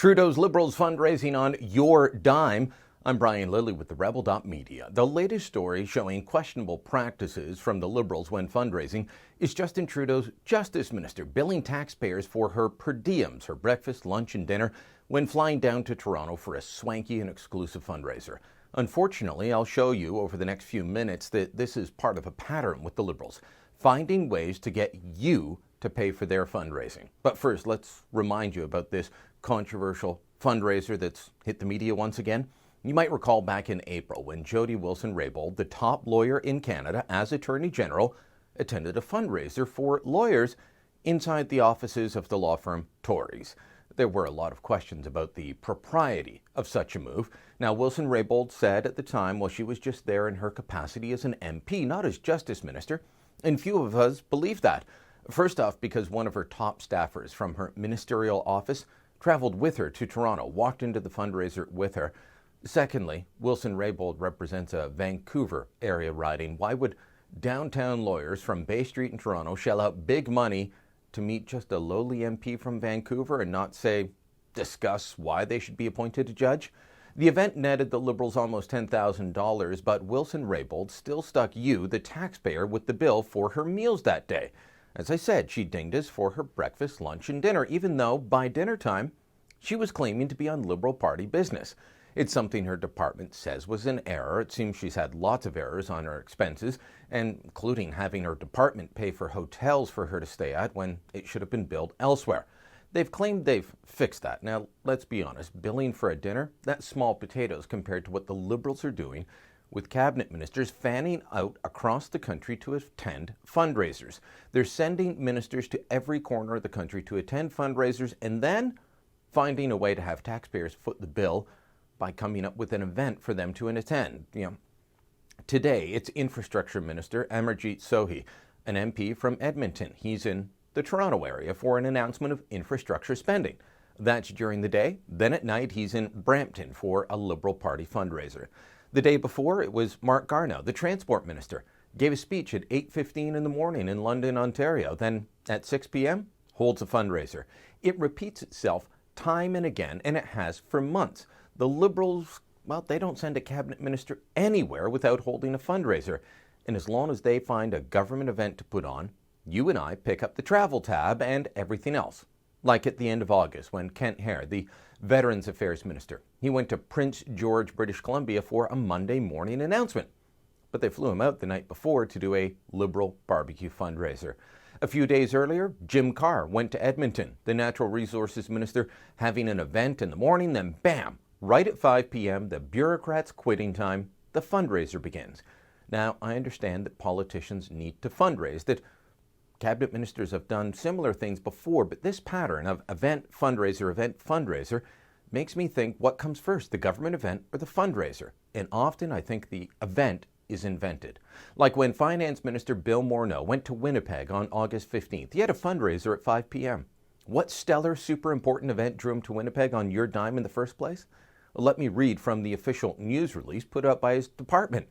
Trudeau's Liberals fundraising on your dime. I'm Brian Lilly with the Rebel.media. The latest story showing questionable practices from the Liberals when fundraising is Justin Trudeau's Justice Minister billing taxpayers for her per diems, her breakfast, lunch and dinner, when flying down to Toronto for a swanky and exclusive fundraiser. Unfortunately, I'll show you over the next few minutes that this is part of a pattern with the Liberals, finding ways to get you to pay for their fundraising. But first, let's remind you about this controversial fundraiser that's hit the media once again. You might recall back in April when Jody Wilson-Raybould, the top lawyer in Canada as Attorney General, attended a fundraiser for lawyers inside the offices of the law firm Tories. There were a lot of questions about the propriety of such a move. Now, Wilson-Raybould said at the time, well, she was just there in her capacity as an MP, not as Justice Minister, and few of us believe that. First off, because one of her top staffers from her ministerial office traveled with her to Toronto, walked into the fundraiser with her. Secondly, Wilson-Raybould represents a Vancouver area riding. Why would downtown lawyers from Bay Street in Toronto shell out big money to meet just a lowly MP from Vancouver and not, say, discuss why they should be appointed a judge? The event netted the Liberals almost $10,000, but Wilson-Raybould still stuck you, the taxpayer, with the bill for her meals that day. As I said, she dinged us for her breakfast, lunch, and dinner, even though by dinner time, she was claiming to be on Liberal Party business. It's something her department says was an error. It seems she's had lots of errors on her expenses, including having her department pay for hotels for her to stay at when it should have been billed elsewhere. They've claimed they've fixed that. Now, let's be honest, billing for a dinner, that's small potatoes compared to what the Liberals are doing with cabinet ministers fanning out across the country to attend fundraisers. They're sending ministers to every corner of the country to attend fundraisers and then finding a way to have taxpayers foot the bill by coming up with an event for them to attend. Today, it's Infrastructure Minister Amarjeet Sohi, an MP from Edmonton. He's in the Toronto area for an announcement of infrastructure spending. That's during the day. Then at night, he's in Brampton for a Liberal Party fundraiser. The day before, it was Mark Garneau, the Transport Minister, gave a speech at 8:15 in the morning in London, Ontario. Then at 6 p.m., holds a fundraiser. It repeats itself time and again, and it has for months. The Liberals, well, they don't send a cabinet minister anywhere without holding a fundraiser. And as long as they find a government event to put on, you and I pick up the travel tab and everything else. Like at the end of August when Kent Hare, the Veterans Affairs Minister, he went to Prince George, British Columbia for a Monday morning announcement. But they flew him out the night before to do a Liberal barbecue fundraiser. A few days earlier, Jim Carr went to Edmonton, the Natural Resources Minister, having an event in the morning, then bam, right at 5 p.m., the bureaucrats' quitting time, the fundraiser begins. Now, I understand that politicians need to fundraise, that cabinet ministers have done similar things before, but this pattern of event, fundraiser makes me think, what comes first, the government event or the fundraiser? And often I think the event is invented. Like when Finance Minister Bill Morneau went to Winnipeg on August 15th. He had a fundraiser at 5 p.m. What stellar, super important event drew him to Winnipeg on your dime in the first place? Well, let me read from the official news release put out by his department.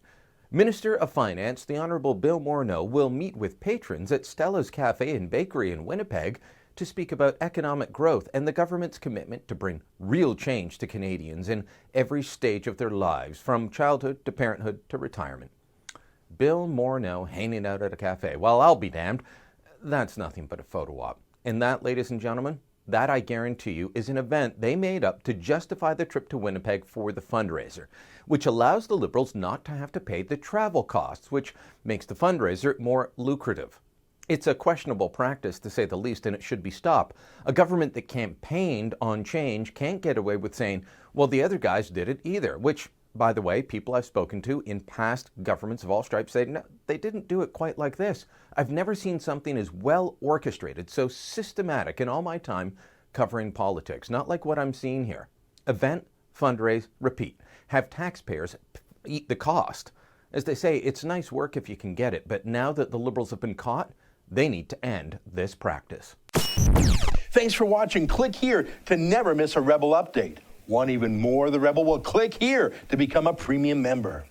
Minister of Finance, the Honourable Bill Morneau, will meet with patrons at Stella's Cafe and Bakery in Winnipeg to speak about economic growth and the government's commitment to bring real change to Canadians in every stage of their lives, from childhood to parenthood to retirement. Bill Morneau hanging out at a cafe. Well, I'll be damned. That's nothing but a photo op. And that, ladies and gentlemen, that I guarantee you is an event they made up to justify the trip to Winnipeg for the fundraiser, which allows the Liberals not to have to pay the travel costs, which makes the fundraiser more lucrative. It's a questionable practice, to say the least, and it should be stopped. A government that campaigned on change can't get away with saying, well, the other guys did it either, which, by the way, people I've spoken to in past governments of all stripes say, no, they didn't do it quite like this. I've never seen something as well orchestrated, so systematic in all my time covering politics. Not like what I'm seeing here. Event, fundraise, repeat. Have taxpayers eat the cost. As they say, it's nice work if you can get it, but now that the Liberals have been caught, they need to end this practice. Thanks for watching. Click here to never miss a Rebel update. Want even more of the Rebel? Well, click here to become a premium member.